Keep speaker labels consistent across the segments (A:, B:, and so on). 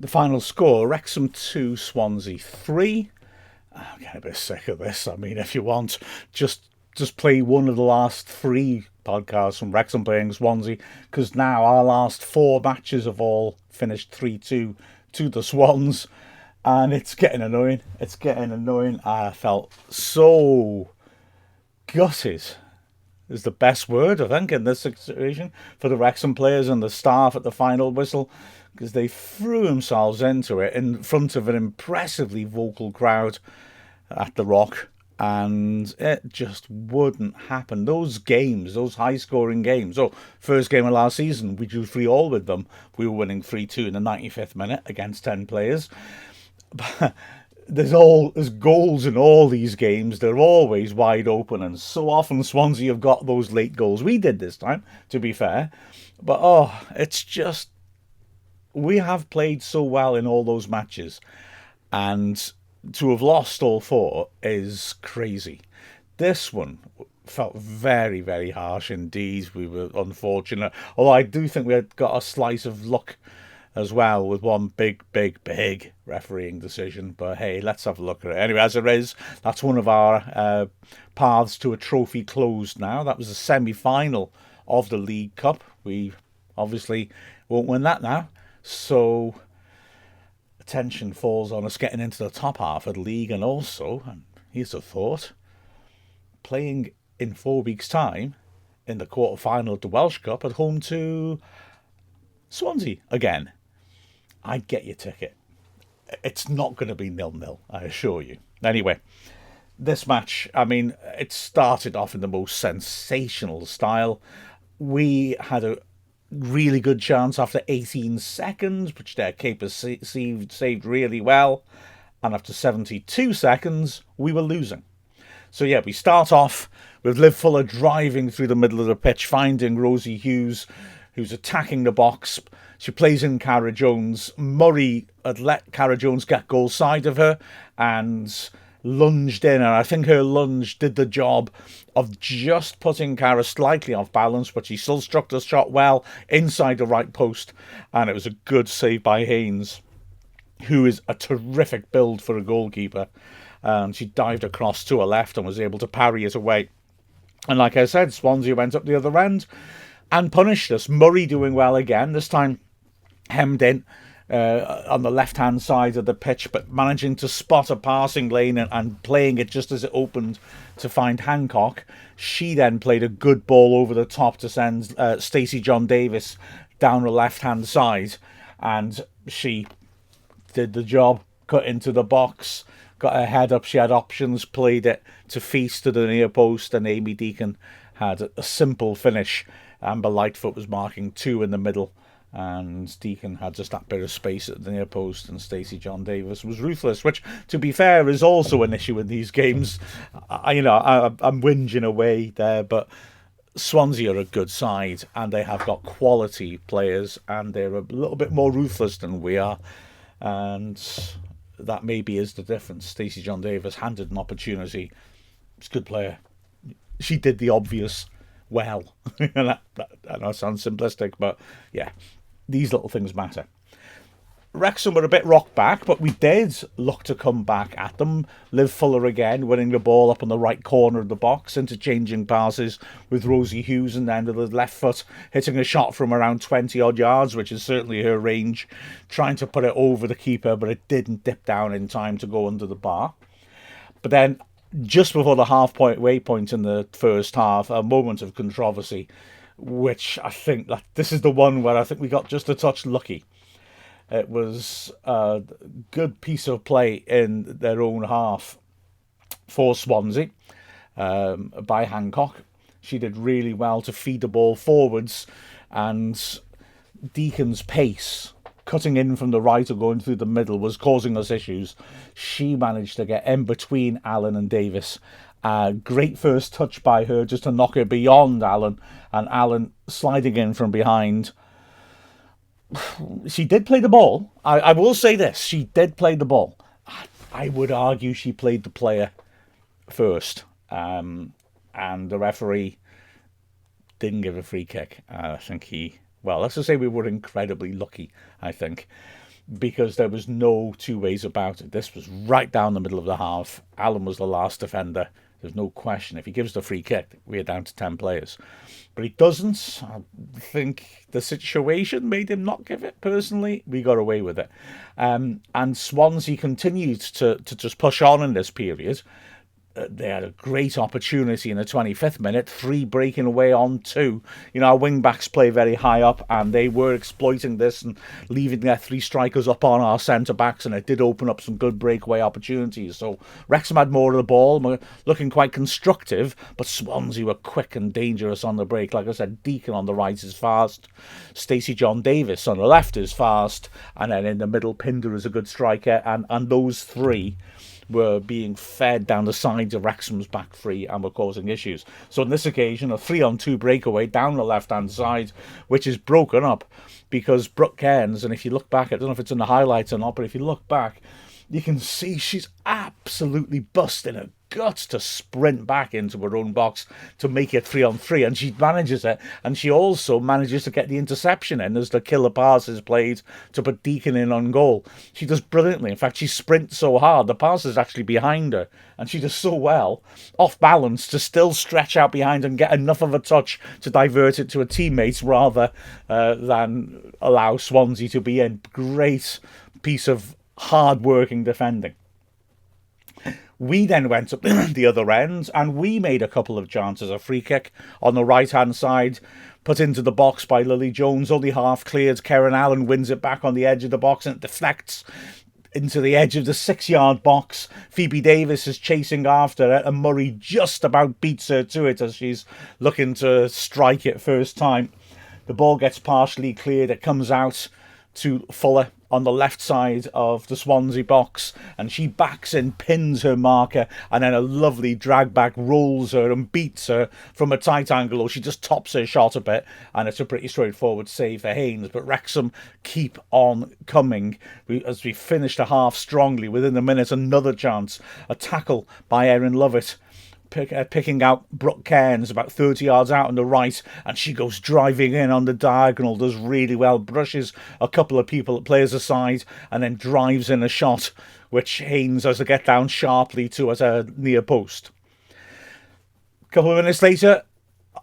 A: The final score, Wrexham 2, Swansea 3. I'm getting a bit sick of this. I mean, if you want, just play one of the last three podcasts from Wrexham playing Swansea, because now our last four matches have all finished 3-2 to the Swans, and it's getting annoying. It's getting annoying. I felt so gutted is the best word, I think, in this situation for the Wrexham players and the staff at the final whistle, because they threw themselves into it in front of an impressively vocal crowd at the Rock, and it just wouldn't happen. Those games, those high-scoring games. So, first game of last season, we drew 3-3 with them. We were winning 3-2 in the 95th minute against 10 players. But there's goals in all these games. They're always wide open, and so often Swansea have got those late goals. We did this time, to be fair. But, it's just... we have played so well in all those matches, and to have lost all four is crazy. This one felt very, very harsh indeed. We were unfortunate, although I do think we had got a slice of luck as well with one big refereeing decision. But hey, let's have a look at it. Anyway, as it is, that's one of our paths to a trophy closed now. That was the semi-final of the League Cup. We obviously won't win that now. So attention falls on us getting into the top half of the league, and also, and here's a thought, playing in 4 weeks' time in the quarter-final of the Welsh Cup at home to Swansea again. I'd get your ticket. It's not going to be 0-0, I assure you. Anyway, this match, I mean, it started off in the most sensational style. We had a really good chance after 18 seconds, which their keeper saved really well. And after 72 seconds, we were losing. So yeah, we start off with Liv Fuller driving through the middle of the pitch, finding Rosie Hughes, who's attacking the box. She plays in Cara Jones. Murray had let Cara Jones get goal side of her and lunged in, and I think her lunge did the job of just putting Cara slightly off balance, but she still struck the shot well inside the right post, and it was a good save by Haynes, who is a terrific build for a goalkeeper. She dived across to her left and was able to parry it away. And like I said, Swansea went up the other end and punished us. Murray doing well again, this time hemmed in on the left-hand side of the pitch, but managing to spot a passing lane and playing it just as it opened to find Hancock. She then played a good ball over the top to send Stacey John Davis down the left-hand side, and she did the job, cut into the box, got her head up. She had options, played it to Feast to the near post, and Amy Deacon had a simple finish. Amber Lightfoot was marking two in the middle, and Deacon had just that bit of space at the near post, and Stacey John Davis was ruthless, which, to be fair, is also an issue in these games. I'm whinging away there, but Swansea are a good side, and they have got quality players, and they're a little bit more ruthless than we are, and that maybe is the difference. Stacey John Davis handed an opportunity. She's a good player. She did the obvious well. I know it sounds simplistic, but yeah, these little things matter. Wrexham were a bit rocked back, but we did look to come back at them. Liv Fuller again, winning the ball up in the right corner of the box, interchanging passes with Rosie Hughes, and then with the left foot hitting a shot from around 20-odd yards, which is certainly her range, trying to put it over the keeper, but it didn't dip down in time to go under the bar. But then, just before the halfway point in the first half, a moment of controversy, which I think that this is the one where I think we got just a touch lucky. It was a good piece of play in their own half for Swansea by Hancock. She did really well to feed the ball forwards, and Deacon's pace, cutting in from the right or going through the middle, was causing us issues. She managed to get in between Allen and Davis. Great first touch by her just to knock her beyond Allen, and Allen sliding in from behind. She did play the ball. I will say this. She did play the ball. I would argue she played the player first. And the referee didn't give a free kick. I think let's just say we were incredibly lucky, I think. because there was no two ways about it. This was right down the middle of the half. Allen was the last defender. There's no question. If he gives the free kick, we're down to 10 players. But he doesn't. I think the situation made him not give it, personally. We got away with it. And Swansea continued to just push on in this period. They had a great opportunity in the 25th minute, 3 breaking away on 2. Our wing-backs play very high up, and they were exploiting this and leaving their 3 strikers up on our centre-backs, and it did open up some good breakaway opportunities. So Wrexham had more of the ball, were looking quite constructive, but Swansea were quick and dangerous on the break. Like I said, Deacon on the right is fast, Stacey John Davis on the left is fast, and then in the middle, Pinder is a good striker, and those 3 were being fed down the sides of Wrexham's back 3 and were causing issues. So on this occasion, a 3-on-2 breakaway down the left-hand side, which is broken up because Brooke Cairns, and if you look back, I don't know if it's in the highlights or not, but if you look back, you can see she's absolutely busting her guts to sprint back into her own box to make it 3-on-3, and she manages it, and she also manages to get the interception in as the killer pass is played to put Deacon in on goal. She does brilliantly. In fact, she sprints so hard, the pass is actually behind her, and she does so well, off balance, to still stretch out behind and get enough of a touch to divert it to a teammate rather than allow Swansea to be in. Great piece of hard-working defending. We then went up the other end, and we made a couple of chances. A free kick on the right-hand side, put into the box by Lily Jones, only half cleared. Karen Allen wins it back on the edge of the box, and it deflects into the edge of the 6-yard box. Phoebe Davis is chasing after it, and Murray just about beats her to it as she's looking to strike it first time. The ball gets partially cleared. It comes out to Fuller on the left side of the Swansea box, and she backs in, pins her marker, and then a lovely drag back rolls her and beats her from a tight angle, or she just tops her shot a bit, and it's a pretty straightforward save for Haynes. But Wrexham keep on coming as we finish the half strongly. Within a minute, another chance, a tackle by Erin Lovett, picking out Brooke Cairns about 30 yards out on the right, and she goes driving in on the diagonal, does really well, brushes a couple of players aside, and then drives in a shot which Haynes has to get down sharply to at a near post. A couple of minutes later,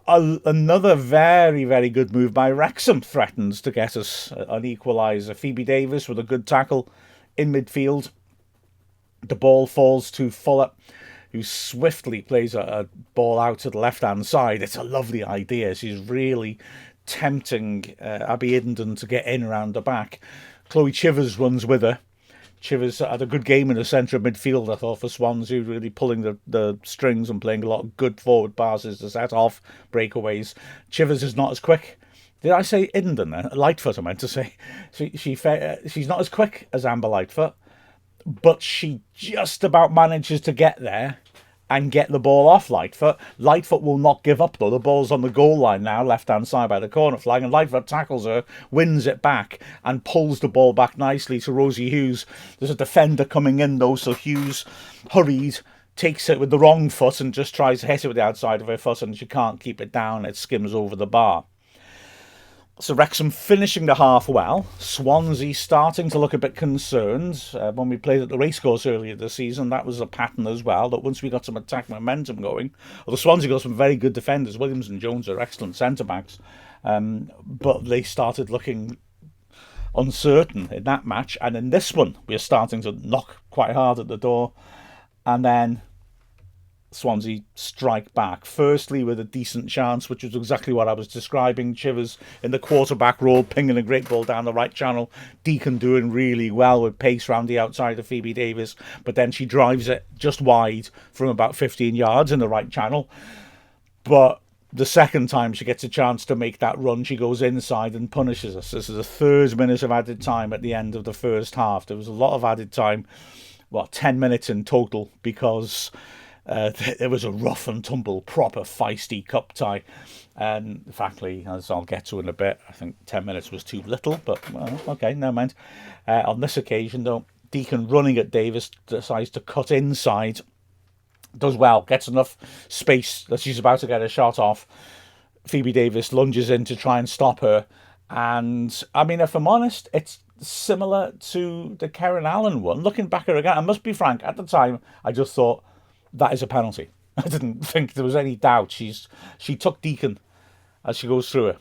A: another very, very good move by Wrexham threatens to get us an equaliser. Phoebe Davis with a good tackle in midfield. The ball falls to Fuller, who swiftly plays a ball out to the left-hand side. It's a lovely idea. She's really tempting Abby Iddenden to get in around the back. Chloe Chivers runs with her. Chivers had a good game in the centre of midfield, I thought, for Swansea, really pulling the strings and playing a lot of good forward passes to set off breakaways. Chivers is not as quick. Did I say Iddenden then? Lightfoot, I meant to say. She's not as quick as Amber Lightfoot, but she just about manages to get there and get the ball off Lightfoot. Lightfoot will not give up, though. The ball's on the goal line now, left-hand side by the corner flag, and Lightfoot tackles her, wins it back, and pulls the ball back nicely to Rosie Hughes. There's a defender coming in, though, so Hughes, hurried, takes it with the wrong foot and just tries to hit it with the outside of her foot, and she can't keep it down. It skims over the bar. So Wrexham finishing the half well. Swansea starting to look a bit concerned. When we played at the racecourse earlier this season, that was a pattern as well, that once we got some attack momentum going, although Swansea got some very good defenders, Williams and Jones are excellent centre-backs, but they started looking uncertain in that match. And in this one, we're starting to knock quite hard at the door. And then Swansea strike back. Firstly, with a decent chance, which was exactly what I was describing. Chivers in the quarterback role, pinging a great ball down the right channel. Deacon doing really well with pace round the outside of Phoebe Davis, but then she drives it just wide from about 15 yards in the right channel. But the second time she gets a chance to make that run, she goes inside and punishes us. This is the 3rd minute of added time at the end of the first half. There was a lot of added time, 10 minutes in total, because there was a rough and tumble, proper feisty cup tie. And frankly, as I'll get to in a bit, I think 10 minutes was too little, but well, okay, never mind. On this occasion, though, Deacon running at Davis decides to cut inside. Does well, gets enough space that she's about to get a shot off. Phoebe Davis lunges in to try and stop her. And, I mean, if I'm honest, it's similar to the Karen Allen one. Looking back at it again, I must be frank, at the time, I just thought, that is a penalty. I didn't think there was any doubt. She took Deacon as she goes through it.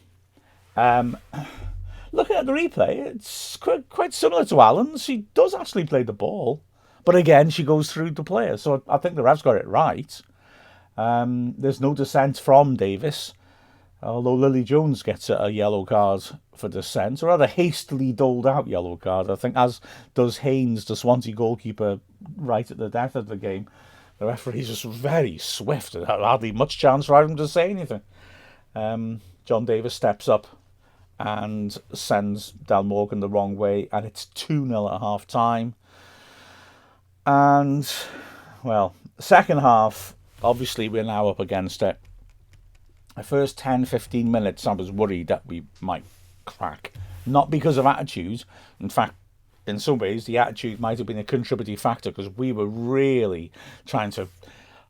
A: Looking at the replay, it's quite similar to Allen. She does actually play the ball. But again, she goes through the player. So I think the ref's got it right. There's no dissent from Davis, although Lily Jones gets a yellow card for dissent, or rather hastily doled out yellow card, I think, as does Haynes, the Swansea goalkeeper, right at the death of the game. The referee's just very swift and hardly much chance for him to say anything. John Davis steps up and sends Del Morgan the wrong way, and it's 2-0 at half time. And, well, second half, obviously we're now up against it. The first 10-15 minutes, I was worried that we might crack. Not because of attitude. In fact, in some ways, the attitude might have been a contributing factor, because we were really trying to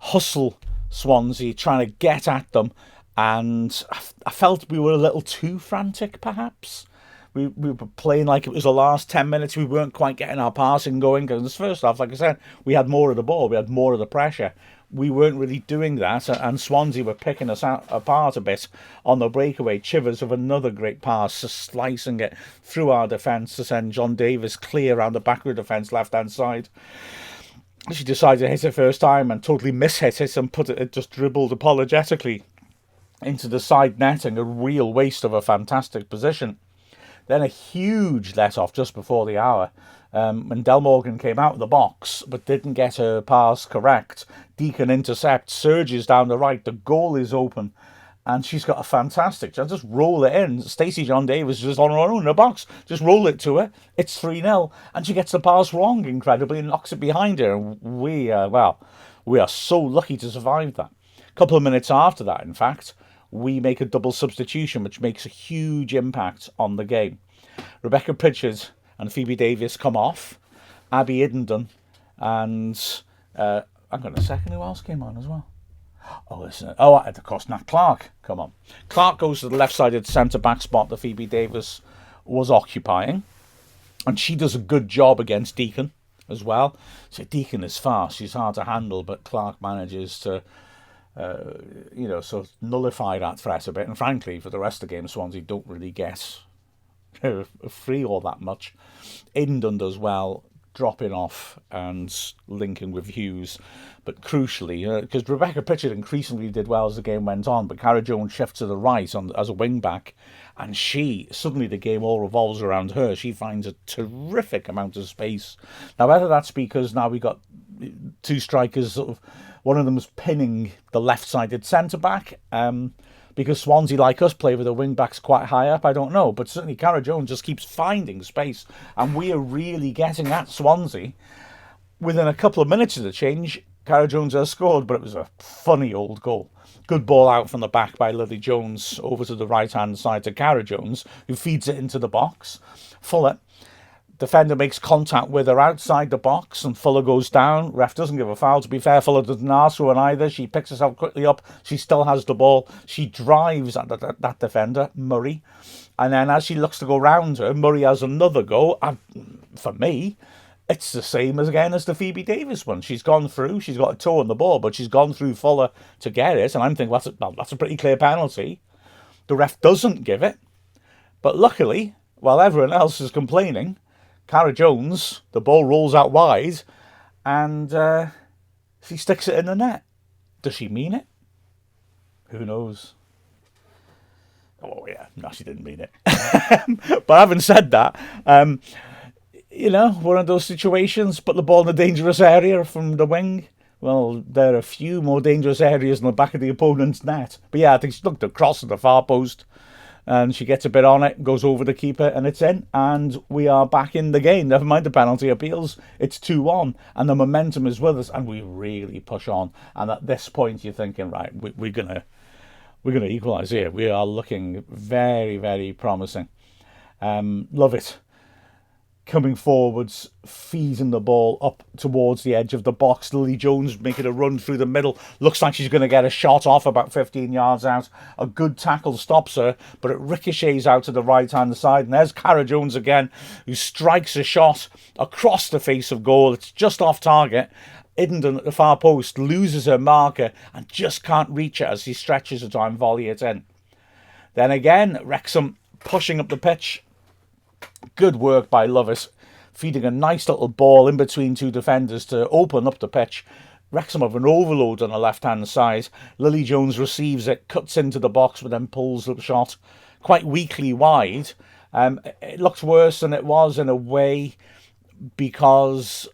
A: hustle Swansea, trying to get at them. And I felt we were a little too frantic, perhaps. We were playing like it was the last 10 minutes. We weren't quite getting our passing going. Because in the first half, like I said, we had more of the ball. We had more of the pressure. We weren't really doing that. And Swansea were picking us apart a bit on the breakaway. Chivers with another great pass, just slicing it through our defence to send John Davis clear around the back of the defence, left-hand side. She decided to hit it first time and totally mishit it and it just dribbled apologetically into the side netting. A real waste of a fantastic position. Then a huge let-off just before the hour. When Del Morgan came out of the box but didn't get her pass correct. Deacon intercepts, surges down the right. The goal is open. And she's got a fantastic chance. Just roll it in. Stacey John Davis just on her own in the box. Just roll it to her. It's 3-0. And she gets the pass wrong, incredibly, and knocks it behind her. And we are so lucky to survive that. A couple of minutes after that, in fact, we make a double substitution, which makes a huge impact on the game. Rebecca Pritchard and Phoebe Davis come off. Abby Iddenden and hang on a second, who else came on as well? Of course, Nat Clark. Come on. Clark goes to the left-sided centre-back spot that Phoebe Davis was occupying. And she does a good job against Deacon as well. So Deacon is fast. She's hard to handle, but Clark manages to sort of nullify that threat a bit. And frankly, for the rest of the game, Swansea don't really get free all that much. Iddenden does well, dropping off and linking with Hughes. But crucially, because Rebecca Pritchard increasingly did well as the game went on, but Cara Jones shifts to the right as a wing-back, and suddenly the game all revolves around her. She finds a terrific amount of space. Now, whether that's because now we got two strikers, sort of, one of them's pinning the left-sided centre-back, because Swansea, like us, play with the wing-backs quite high up, I don't know. But certainly Cara Jones just keeps finding space, and we are really getting at Swansea. Within a couple of minutes of the change, Cara Jones has scored, but it was a funny old goal. Good ball out from the back by Lily Jones over to the right-hand side to Cara Jones, who feeds it into the box. Fuller, defender makes contact with her outside the box, and Fuller goes down. Ref doesn't give a foul. To be fair, Fuller doesn't ask for one either. She picks herself quickly up. She still has the ball. She drives at that defender, Murray. And then as she looks to go round her, Murray has another go. And for me, it's the same as the Phoebe Davis one. She's gone through. She's got a toe on the ball, but she's gone through Fuller to get it. And I'm thinking, that's a pretty clear penalty. The ref doesn't give it. But luckily, while everyone else is complaining, Cara Jones, the ball rolls out wide, and she sticks it in the net. Does she mean it? Who knows? Oh, yeah. No, she didn't mean it. But having said that, one of those situations, put the ball in a dangerous area from the wing. Well, there are a few more dangerous areas in the back of the opponent's net. But yeah, I think she looked across at the far post, and she gets a bit on it, goes over the keeper, and it's in. And we are back in the game. Never mind the penalty appeals. It's 2-1, and the momentum is with us, and we really push on. And at this point, you're thinking, right, we're gonna equalise here. We are looking very, very promising. Love it. coming forwards, feeding the ball up towards the edge of the box. Lily Jones making a run through the middle. Looks like she's going to get a shot off about 15 yards out. A good tackle stops her, but it ricochets out to the right-hand side. And there's Cara Jones again, who strikes a shot across the face of goal. It's just off target. Idendon at the far post loses her marker and just can't reach it as she stretches to try and volley it in. Then again, Wrexham pushing up the pitch. Good work by Lovett, feeding a nice little ball in between two defenders to open up the pitch. Wrexham have an overload on the left-hand side. Lily Jones receives it, cuts into the box, but then pulls the shot quite weakly wide. It looks worse than it was in a way because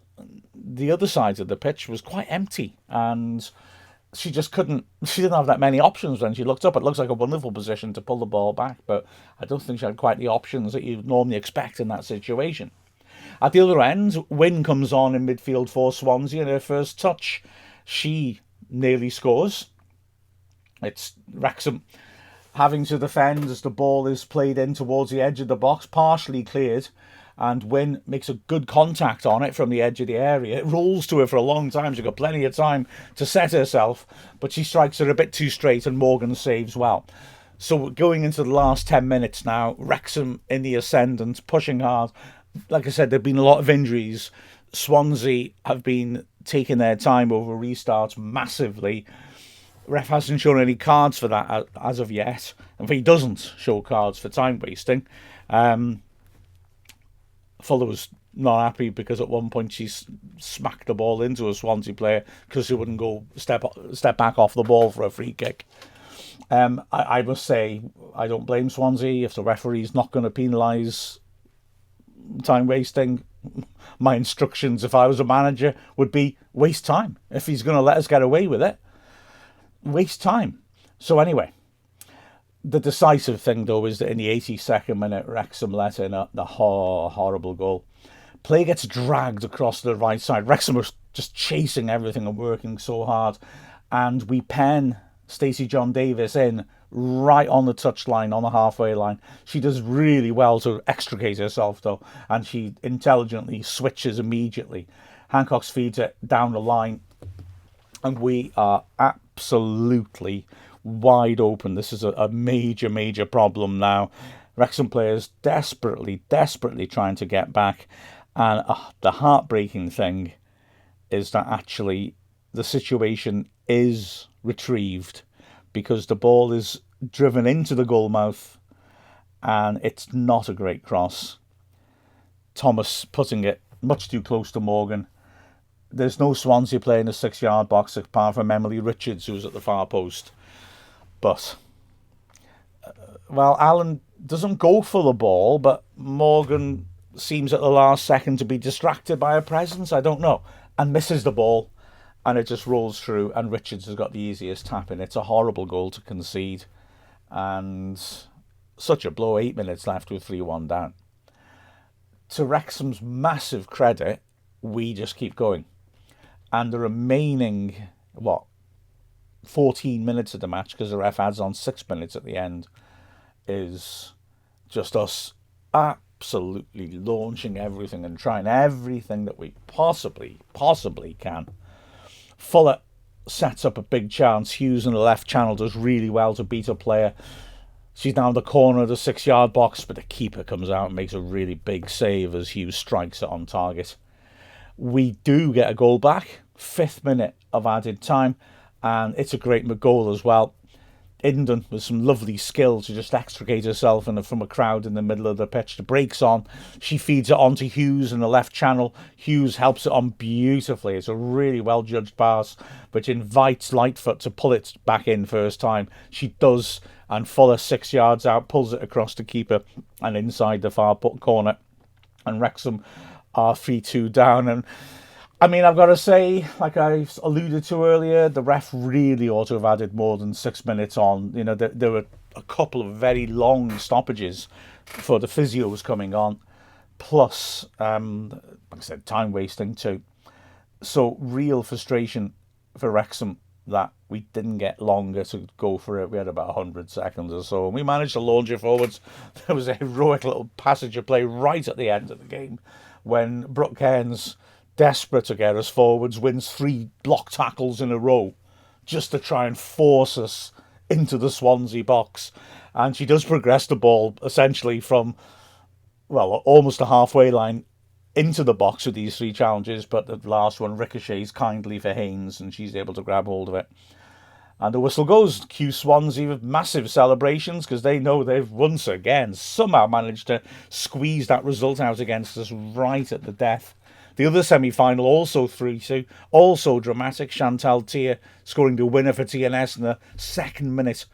A: the other side of the pitch was quite empty and she didn't have that many options when she looked up. It looks like a wonderful position to pull the ball back, but I don't think she had quite the options that you'd normally expect in that situation. At the other end, Wynne comes on in midfield for Swansea, and her first touch, she nearly scores. It's Wrexham having to defend as the ball is played in towards the edge of the box, partially cleared, and Wynne makes a good contact on it from the edge of the area. It rolls to her for a long time. She's got plenty of time to set herself, but she strikes her a bit too straight and Morgan saves well. So going into the last 10 minutes now, Wrexham in the ascendant, pushing hard. Like I said, there have been a lot of injuries. Swansea have been taking their time over restarts massively. Ref hasn't shown any cards for that as of yet. In fact, he doesn't show cards for time wasting. Fuller was not happy because at one point she smacked the ball into a Swansea player because she wouldn't go step back off the ball for a free kick. I must say, I don't blame Swansea. If the referee's not going to penalise time wasting, my instructions if I was a manager would be waste time. If he's going to let us get away with it, waste time. So anyway, the decisive thing, though, is that in the 82nd minute, Wrexham let in the horrible goal. Play gets dragged across the right side. Wrexham are just chasing everything and working so hard. And we pen Stacey John Davis in right on the touchline, on the halfway line. She does really well to extricate herself, though, and she intelligently switches immediately. Hancock feeds it down the line, and we are absolutely wide open. This is a major problem now. Wrexham players desperately trying to get back, and the heartbreaking thing is that actually the situation is retrieved because the ball is driven into the goal mouth and it's not a great cross. Thomas putting it much too close to Morgan. There's no Swansea player in the 6-yard box apart from Emily Richards, who's at the far post. But, well, Allen doesn't go for the ball, but Morgan seems at the last second to be distracted by her presence. I don't know. And misses the ball, and it just rolls through, and Richards has got the easiest tap in. It's a horrible goal to concede. And such a blow, 8 minutes left with 3-1 down. To Wrexham's massive credit, we just keep going. And the remaining, 14 minutes of the match, because the ref adds on 6 minutes at the end, is just us absolutely launching everything and trying everything that we possibly can. Fuller sets up a big chance. Hughes in the left channel does really well to beat a player. She's down the corner of the 6-yard box, but the keeper comes out and makes a really big save as Hughes strikes it on target. We do get a goal back, 5th minute of added time, and it's a great goal as well. Idendon with some lovely skill to just extricate herself from a crowd in the middle of the pitch. The breaks on. She feeds it on to Hughes in the left channel. Hughes helps it on beautifully. It's a really well-judged pass, which invites Lightfoot to pull it back in first time. She does, and Fuller 6 yards out, pulls it across the keeper and inside the far corner. And Wrexham are 3-2 down. And I mean, I've got to say, like I alluded to earlier, the ref really ought to have added more than 6 minutes on. You know, there were a couple of very long stoppages for the physios coming on, plus, like I said, time wasting too. So real frustration for Wrexham that we didn't get longer to go for it. We had about 100 seconds or so, and we managed to launch it forwards. There was a heroic little passage of play right at the end of the game when Brooke Cairns, desperate to get us forwards, wins 3 block tackles in a row just to try and force us into the Swansea box. And she does progress the ball essentially from, well, almost the halfway line into the box with these 3 challenges, but the last one ricochets kindly for Haynes, and she's able to grab hold of it. And the whistle goes. Cue Swansea with massive celebrations because they know they've once again somehow managed to squeeze that result out against us right at the death. The other semi-final also 3-2, also dramatic. Chantal Tier scoring the winner for TNS in the 2nd minute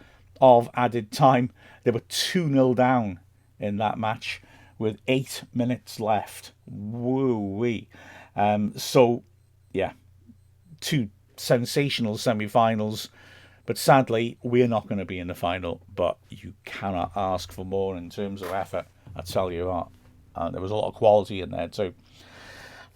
A: of added time. They were 2-0 down in that match with 8 minutes left. Woo-wee. So, yeah, 2 sensational semi-finals. But sadly, we're not going to be in the final. But you cannot ask for more in terms of effort, I tell you what. There was a lot of quality in there too.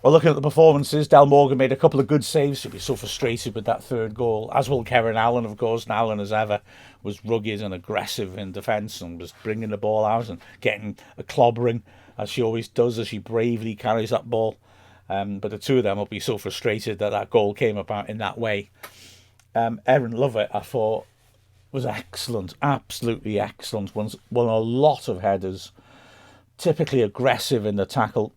A: Well, looking at the performances, Del Morgan made a couple of good saves. She'll be so frustrated with that 3rd goal, as will Karen Allen, of course. And Allen, as ever, was rugged and aggressive in defence and was bringing the ball out and getting a clobbering, as she always does, as she bravely carries that ball. But the 2 of them will be so frustrated that that goal came about in that way. Erin Lovett, I thought, was excellent, absolutely excellent. Won a lot of headers, typically aggressive in the tackle.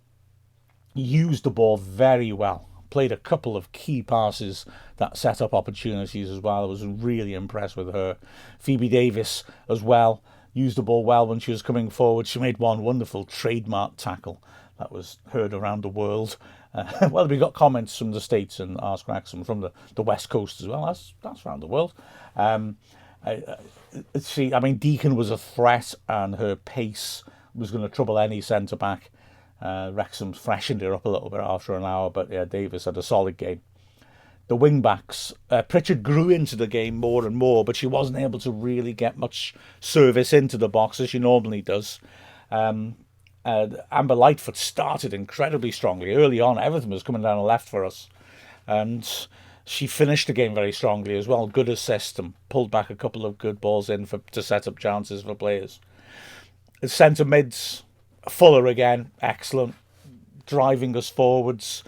A: Used the ball very well. Played a couple of key passes that set up opportunities as well. I was really impressed with her. Phoebe Davis as well. Used the ball well when she was coming forward. She made one wonderful trademark tackle that was heard around the world. Well, we got comments from the States and Ask Wrexham from the West Coast as well. That's around the world. Deacon was a threat, and her pace was going to trouble any centre-back. Wrexham freshened her up a little bit after an hour, but yeah, Davis had a solid game. The wing-backs, Pritchard grew into the game more and more, but she wasn't able to really get much service into the box as she normally does. Amber Lightfoot started incredibly strongly. Early on, everything was coming down the left for us. And she finished the game very strongly as well. Good assist and pulled back a couple of good balls in to set up chances for players. The centre mids, Fuller again, excellent, driving us forwards.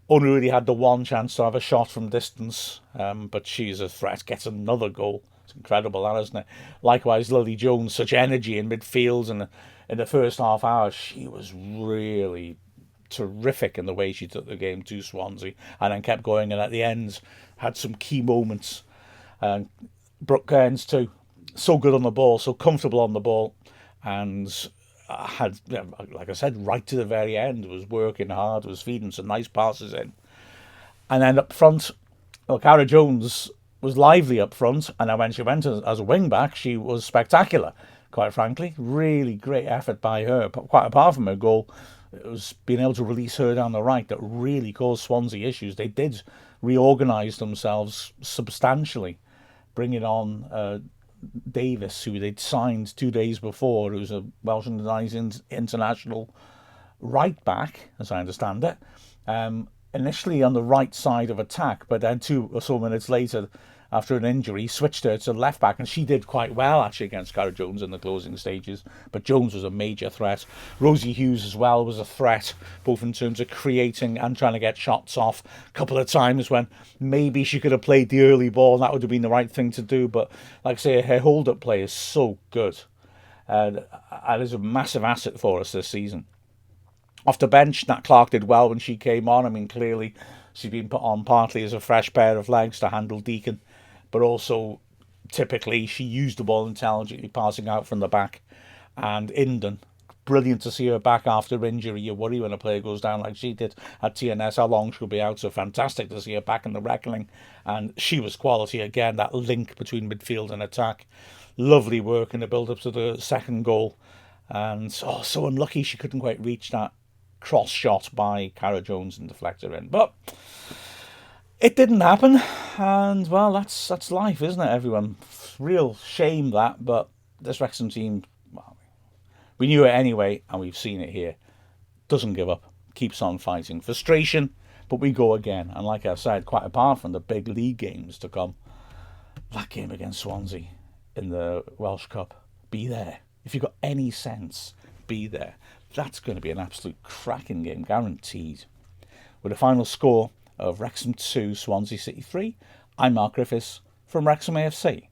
A: Only really had the one chance to have a shot from distance, but she's a threat, gets another goal. It's incredible, that, isn't it? Likewise, Lily Jones, such energy in midfield, and in the first half hour, she was really terrific in the way she took the game to Swansea, and then kept going, and at the end, had some key moments. Brooke Cairns too, so good on the ball, so comfortable on the ball, and had, like I said, right to the very end, was working hard, was feeding some nice passes in. And then up front, well, Cara Jones was lively up front, and then when she went as a wing-back, she was spectacular, quite frankly. Really great effort by her, but quite apart from her goal, it was being able to release her down the right that really caused Swansea issues. They did reorganise themselves substantially, bringing on Davis, who they'd signed 2 days before, who's a Welsh international right back, as I understand it. Initially on the right side of attack, but then 2 or so minutes later, after an injury, switched her to left back, and she did quite well actually against Cara Jones in the closing stages. But Jones was a major threat. Rosie Hughes as well was a threat, both in terms of creating and trying to get shots off. A couple of times when maybe she could have played the early ball, and that would have been the right thing to do. But like I say, her hold-up play is so good. That is a massive asset for us this season. Off the bench, Nat Clark did well when she came on. I mean, clearly she's been put on partly as a fresh pair of legs to handle Deacon, but also typically she used the ball intelligently, passing out from the back. And Inden, brilliant to see her back after injury. You worry when a player goes down like she did at TNS how long she'll be out, so fantastic to see her back in the reckoning. And she was quality again, that link between midfield and attack. Lovely work in the build-up to the second goal. And so unlucky she couldn't quite reach that cross shot by Cara Jones and deflect her in. But it didn't happen, and well, that's life, isn't it, everyone? Real shame that, but this Wrexham team, well, we knew it anyway, and we've seen it here. Doesn't give up, keeps on fighting. Frustration, but we go again. And like I said, quite apart from the big league games to come, that game against Swansea in the Welsh Cup. Be there. If you've got any sense, be there. That's going to be an absolute cracking game, guaranteed. With a final score of Wrexham 2, Swansea City 3, I'm Mark Griffiths from Wrexham AFC.